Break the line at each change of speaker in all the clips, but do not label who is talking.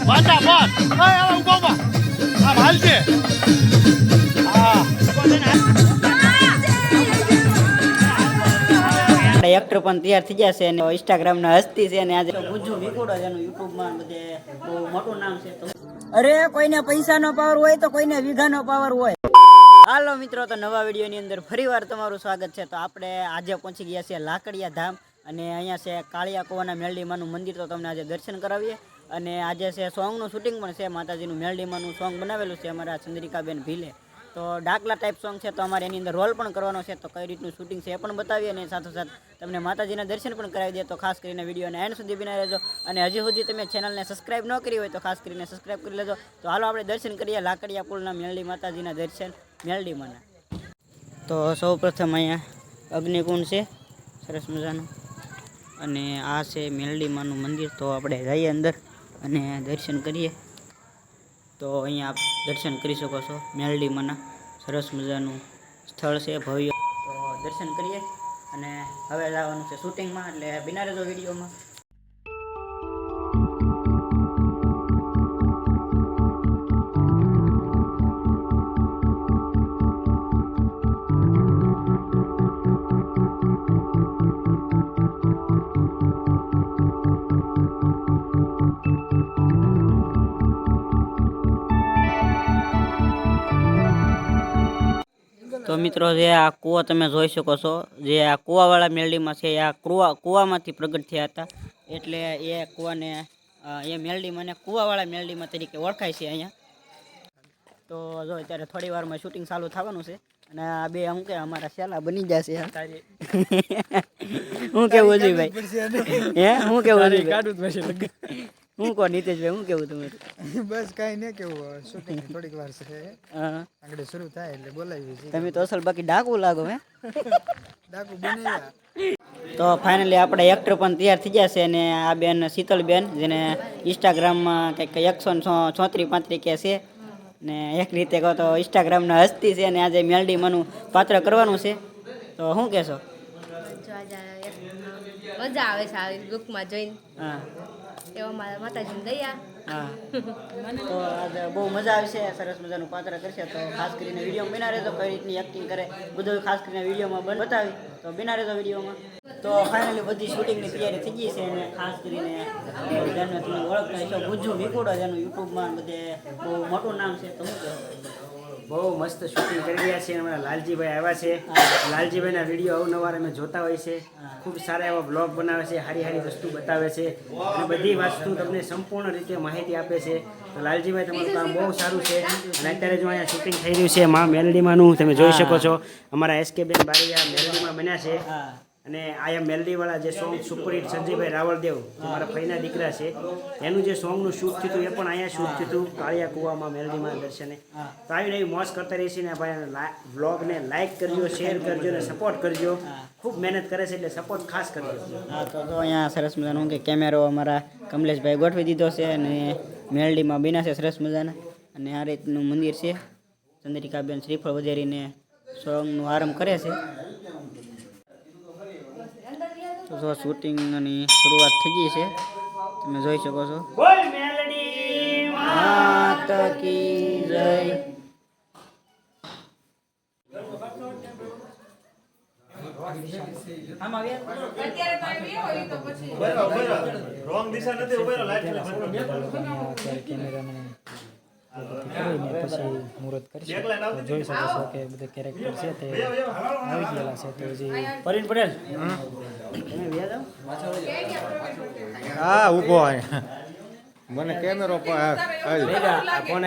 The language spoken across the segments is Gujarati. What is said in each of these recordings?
વાટા બોસ ઓય આવ ઉભો બા આ હાલ છે હા
એક્ટર પણ તૈયાર થઈ ગયા છે અને ઇન્સ્ટાગ્રામ ના હસ્તી છે અને આજે ગુજ્જુ વિકોડો છે એનું યુટ્યુબ માં બધે બહુ મોટું નામ છે તો અરે કોઈને પૈસા નો પાવર હોય તો કોઈને વીઘા નો પાવર હોય. હાલો મિત્રો, તો નવા વિડીયો ની અંદર ફરીવાર તમારું સ્વાગત છે. તો આપણે આજે પહોંચી ગયા છીએ લાકડિયા ધામ અને અહીંયા છે કાળિયા કુવાના મેલડીમાનું મંદિર. તો તમને આજે દર્શન કરાવીએ અને આજે છે સોંગનું શૂટિંગ પણ છે. માતાજીનું મેલડીમાનું સોંગ બનાવેલું છે અમારા ચંદ્રિકાબેન ભીલે. તો ડાકલા ટાઈપ સોંગ છે તો અમારે એની અંદર રોલ પણ કરવાનો છે. તો કઈ રીતનું શૂટિંગ છે એ પણ બતાવીએ અને સાથોસાથ તમને માતાજીના દર્શન પણ કરાવી દે. તો ખાસ કરીને વિડીયોને એન્ડ સુધી બિના રહેજો અને હજી સુધી તમે ચેનલને સબસ્ક્રાઈબ ન કરી હોય તો ખાસ કરીને સબસ્ક્રાઈબ કરી લેજો. તો હાલો આપણે દર્શન કરીએ લાકડિયા પુલના મેલડી માતાજીના દર્શન મેલડીમાંના. તો સૌ પ્રથમ અહીંયા અગ્નિકુંડ છે સરસ મજાનું અને આ છે મેલડીમાનું મંદિર. તો આપણે જઈએ અંદર અને દર્શન કરીએ. તો અહીંયા આપ દર્શન કરી શકો છો. મેલડીમાંના સરસ મજાનું સ્થળ છે ભવ્ય. તો દર્શન કરીએ અને હવે જવાનું છે શૂટિંગમાં, એટલે બિના રહેજો વિડીયોમાં. તો મિત્રો, જે આ કૂવો તમે જોઈ શકો છો, જે આ કૂવાવાળા મેલડીમાં છે, આ કૂવામાંથી પ્રગટ થયા હતા. એટલે એ કૂવાને એ મેલડીમાં ને કૂવાવાળા મેલડીમાં તરીકે ઓળખાય છે અહીંયા. તો જો અત્યારે થોડી વારમાં શૂટિંગ ચાલુ થવાનું છે અને આ બે અમ કે અમારા શેલા બની જશે. હું કેવું છું ભાઈ? હે હું કેવું હું કહો નીતેશભાઈ, હું કેવું તમે?
બસ કઈ નહીં કેવું, શૂટિંગ થોડીક વાર છે આગળ શરૂ થાય એટલે બોલાવી છે.
તમે તો અસલ બાકી ડાકુ લાગો હે.
ડાકુ બની.
તો ફાઇનલી આપણે એક્ટર પણ તૈયાર થઈ ગયા છે અને આ બેન શીતલબેન, જેને ઇન્સ્ટાગ્રામમાં કંઈક 134-35 કે છે ને એક રીતે કહો તો ઇન્સ્ટાગ્રામના હસ્તી છે અને આજે મેલડીમાંનું પાત્ર કરવાનું છે. તો શું કહેશો?
મજા આવે છે આ લુકમાં જોઈને.
હા
એવા મારા માતાજીની દયા.
હા તો આજે બહુ મજા આવશે. સરસ મજાનું પાત્ર કરશે. તો ખાસ કરીને વિડીયોમાં બિના રહેજો, કઈ રીતની એક્ટિંગ કરે બધું ખાસ કરીને વિડીયોમાં બતાવી. તો બિના રહેજો વિડીયોમાં. તો ફાઇનલી બધી શૂટિંગની તૈયારી થઈ ગઈ છે અને ખાસ કરીને જેને તમે ઓળખતા હશો ગુજ્જુ વિકોડો, જેનું યુટ્યુબમાં બધે બહુ મોટું નામ છે. તો શું કહેવું?
બહુ મસ્ત શૂટિંગ કરી રહ્યા છે. અમારા લાલજીભાઈ આવ્યા છે. લાલજીભાઈના વિડીયો અવનવાર અમે જોતા હોય છે. ખૂબ સારા એવા બ્લોગ બનાવે છે, સારી સારી વસ્તુ બતાવે છે અને બધી વસ્તુ તમને સંપૂર્ણ રીતે માહિતી આપે છે. તો લાલજીભાઈ, તમારું કામ બહુ સારું છે. અને અત્યારે જો અહીંયા શૂટિંગ થઈ રહ્યું છે મા મેલડીમાંનું, તમે જોઈ શકો છો. અમારા SK બેન બારીયા મેલડીમાં બન્યા છે અને આ મેલડીવાળા જે સોંગ સુપરહિટ સંજયભાઈ રાવળદેવ, જે મારા ફઈના દીકરા છે, એનું જે સોંગનું શૂટ થયું હતું એ પણ અહીંયા શૂટ થયું હતું કાળિયા કુવામાં મેલડીમાં દર્શને. તો આવી નવી મોજ કરતા રહીશું ને ભાઈ. વ્લોગને લાઇક કરજો, શેર કરજો અને સપોર્ટ કરજો. ખૂબ મહેનત કરે છે એટલે સપોર્ટ ખાસ કરજો.
હા તો અહીંયા સરસ મજાનું કે કેમેરો અમારા કમલેશભાઈ ગોઠવી દીધો છે અને મેલડીમાં બન્યા છે સરસ મજાના. અને આ રીતનું મંદિર છે. ચંદ્રિકાબેન શ્રીફળ વધેરીને સોંગનો આરંભ કરે છે. તો જો શૂટિંગની શરૂઆત થઈ ગઈ છે, તમે જોઈ શકો છો.
બોલ મેલડી
માત કી જય.
રોંગ દિશા નથી ઉભેલો લાઈટ
કેમેરાને પછી મુહૂર્ત કરીશું. તો જોઈ શકો છો કે બધા કેરેક્ટર છે તે આવી ગયેલા છે. તો જે
પરીન પટેલ
હા ઊભો મને કેમેરો
ફોન આપી દો. ફોન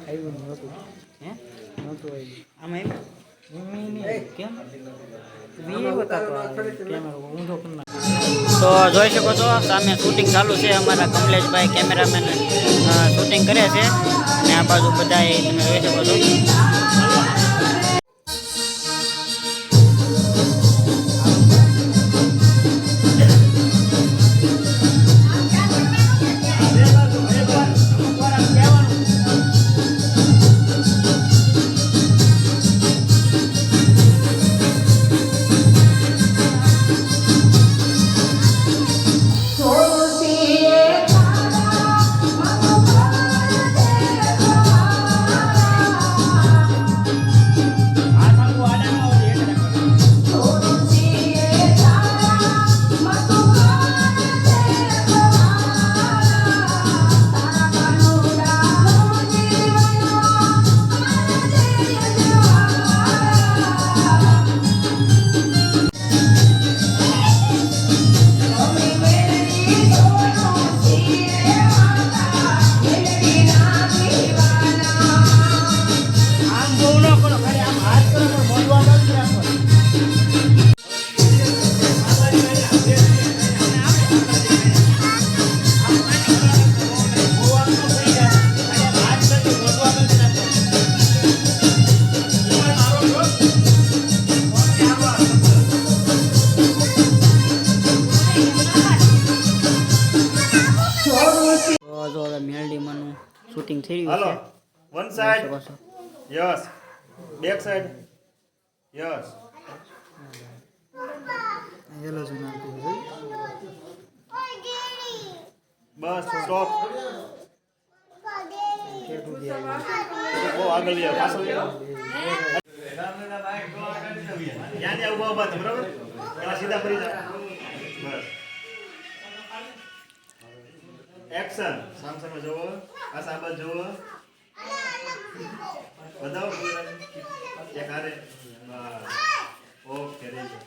આવ્યું નહોતું.
હે
નહોતું આવ્યું.
આમાં તો જોઈ શકો છો સામે શૂટિંગ ચાલુ છે. અમારા કમલેશભાઈ કેમેરામેન શૂટિંગ કરે છે અને આ બાજુ બધા તમે જોઈ શકો છો. મેલડીમાંનું શૂટિંગ થઈ રહ્યું છે.
One side yes, back side yes.
Yellow છે નાખતું છે.
Bus stop.
કેટલું દે આવી
બહુ આગળ લ્યો, પાછળ લ્યો. ત્યાં ત્યાં ઊભા ઊભા તમે બરાબર, એમાં સીધા ફરી જાઓ. બસ એક્શન. સામસામે જોવો, આ સાબત જોવો, બતાવો ચેક આરે. બસ ઓકે રેડી.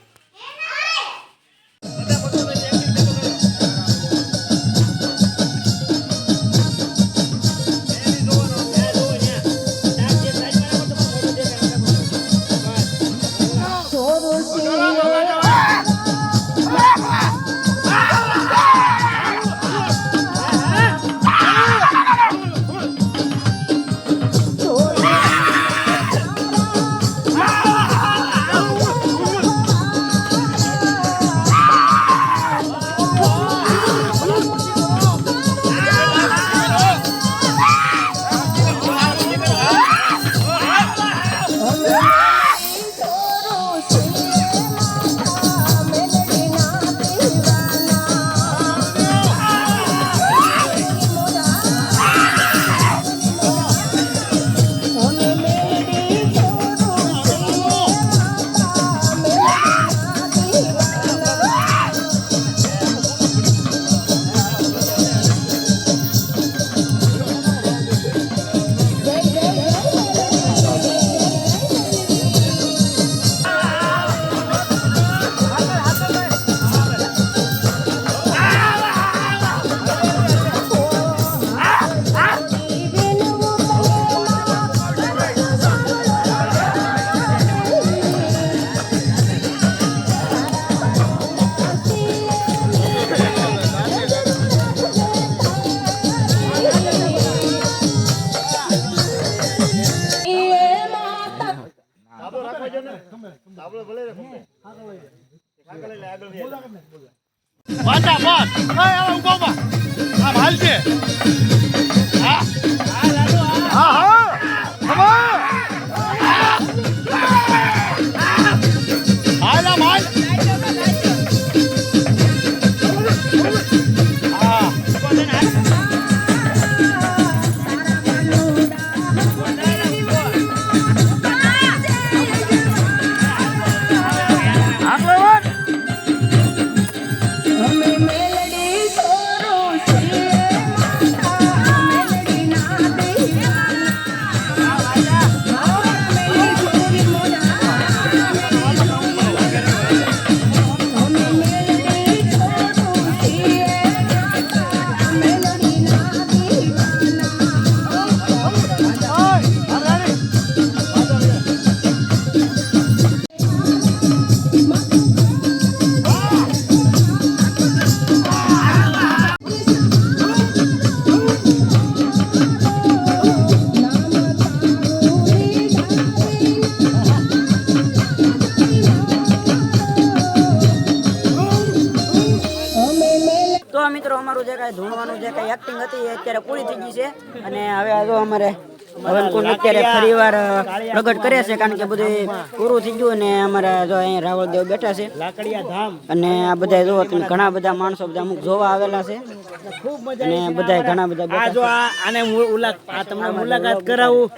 વાંચા બોસ. હવે ઉભો ઉભા. આમ હાલજે. હા હા હા. હાલ આમ હાલ.
મેલડી છોરો છે માતા
મિત્રો અમારું જે કાંઈ ધૂણવાનું જે કાંઈ એક્ટિંગ હતી એ અત્યારે પૂરી થઈ ગઈ છે અને હવે જો અમારે હવનકુંડ અત્યારે ફરીવાર પ્રગટ કરે છે કારણ કે બધું પૂરું થઈ ગયું અને અમારા જો અહીંયા રાવળદેવ બેઠા છે
લાકડિયા ધામ
અને આ બધા જો તમે ઘણા બધા માણસો બધા અમુક જોવા આવેલા છે
ખૂબ મજા
અને બધા ઘણા બધા
આ
બેઠા
જો આને તમને મુલાકાત કરાવું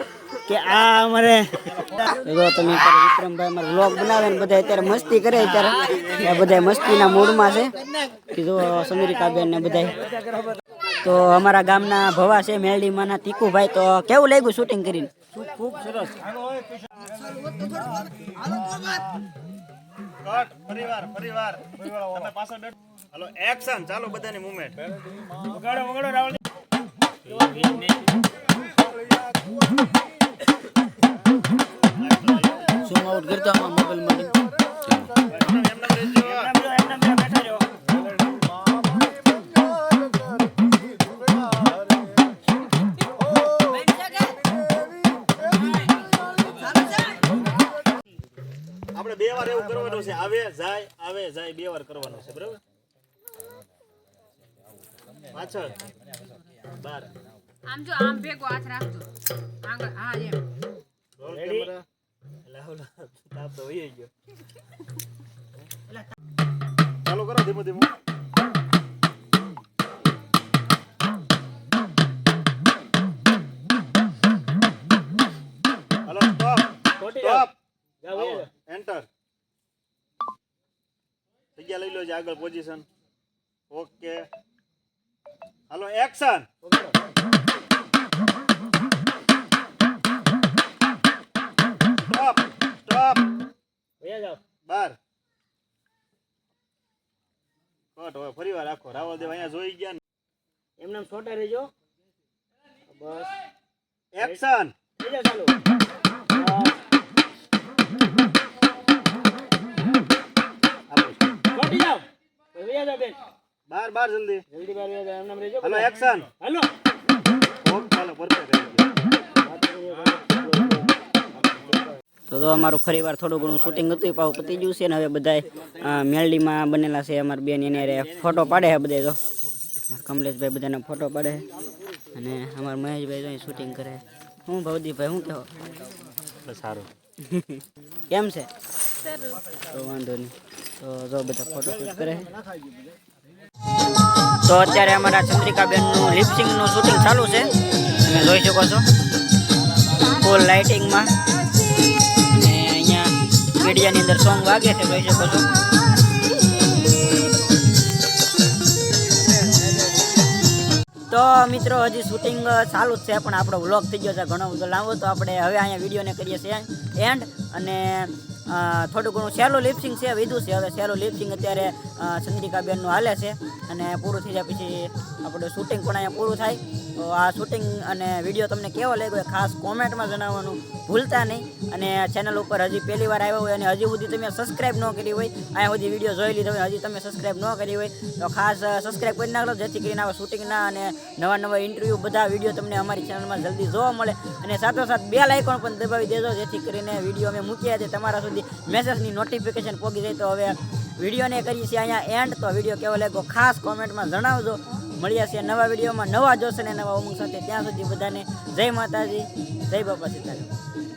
કે આ અમારે
છે. જો તમે અત્યારે વિક્રમભાઈ અમારે વ્લોગ બનાવે ને બધા અત્યારે મસ્તી કરે અત્યારે એ બધા મસ્તીના મૂડમાં છે કે જો સમીરિકાબેન ને બધા તો અમારા ગામના ભવા છે મેલડીમાંના તીકુભાઈ તો કેવું લાગ્યું શૂટિંગ કરીને
ખૂબ સરસ
કટ પરિવાર તમે પાછળ બેઠો હાલો એક્શન ચાલો બધાની મૂવમેન્ટ
વગાડો રાવલ
ઝૂમ આઉટ કરતો આમાં મોબાઈલમાં
આપણે 2 વાર એવું કરવાનું છે આવે જાય 2 વાર કરવાનું છે બરાબર પાછળ બાર
આમ જો આમ ભેગો હાથ રાખજો આગળ હા એમ
રોલ કેમેરા લાવલા તાપ તો વહી ગયો ચાલો કરો ધીમું હાલો સ્ટોપ એન્ટર જગ્યા લઈ લો છે આગળ પોઝિશન ઓકે હાલો એક્શન સ્ટોપ બાર કટ હવે ફરીવાર રાખો રાવળદેવ અહીંયા જોઈ ગયા ને
એમને છોટા રહેજો બસ
એક્શન
થઈ જા ચાલુ છોટી જાઓ વયા જાઓ બેન
બાર જલ્દી
જલ્દી બહાર વયા જાઓ એમને રહેજો
હાલો એક્શન
હાલો
ઓકે ચાલો પરફેક્ટ
તો અમારું ફરીવાર થોડું ઘણું શૂટિંગ હતું પાછું પતી ગયું છે ને હવે બધા મેલડીમાં બનેલા છે અમારા બેન એને ફોટો પાડે છે બધા તો કમલેશભાઈ બધાને ફોટો પાડે અને અમારા મહેશભાઈ તો શૂટિંગ કરે હું ભવદીપભાઈ શું કહો
સારું
કેમ છે તો વાંધો નહીં તો જો બધા ફોટો શૂટ કરે તો અત્યારે અમારા ચંદ્રિકાબેનનું લિપસિંગનું શૂટિંગ ચાલુ છે તમે જોઈ શકો છો ફૂલ લાઇટિંગમાં અને અહીંયા મીડિયાની અંદર સોંગ વાગે છે જોઈ શકો છો તો મિત્રો હજી શૂટિંગ ચાલુ જ છે પણ આપણો વ્લોગ થઈ ગયો છે ઘણો બધો લાંબો તો આપણે હવે અહીંયા વિડીયોને કરીએ છીએ એન્ડ અને થોડું ઘણું સહેલું લિપસિંગ છે વિધું છે હવે સહેલું લિપસિંગ અત્યારે ચંદ્રિકાબેનનું હાલે છે અને પૂરું થઈ જાય પછી આપણું શૂટિંગ પણ અહીંયા પૂરું થાય તો આ શૂટિંગ અને વિડીયો તમને કેવો લાગ્યો એ ખાસ કોમેન્ટમાં જણાવવાનું ભૂલતા નહીં અને ચેનલ ઉપર હજી પહેલી વાર આવ્યા હોય અને હજી સુધી તમે સબસ્ક્રાઈબ ન કરી હોય અહીંયા સુધી વિડીયો જોઈ લીધો હોય હજી તમે સબસ્ક્રાઈબ ન કરી હોય તો ખાસ સબસ્ક્રાઈબ કરી નાખો જેથી કરીને આવા શૂટિંગના અને નવા ઇન્ટરવ્યૂ બધા વિડીયો તમને અમારી ચેનલમાં જલ્દી જોવા મળે અને સાથોસાથ બેલ આઇકોન પણ દબાવી દેજો જેથી કરીને વિડીયો અમે મૂક્યા છે તમારા સુધી મેસેજની નોટિફિકેશન પહોંચી જાય તો હવે વિડીયોને કરીએ છીએ અહીંયા એન્ડ તો વિડીયો કેવો લાગ્યો ખાસ કોમેન્ટમાં જણાવજો મળ્યા છીએ નવા વિડીયોમાં નવા જોશ અને નવા ઉમંગ સાથે ત્યાં સુધી બધાને જય માતાજી જય બાપા સીતારામ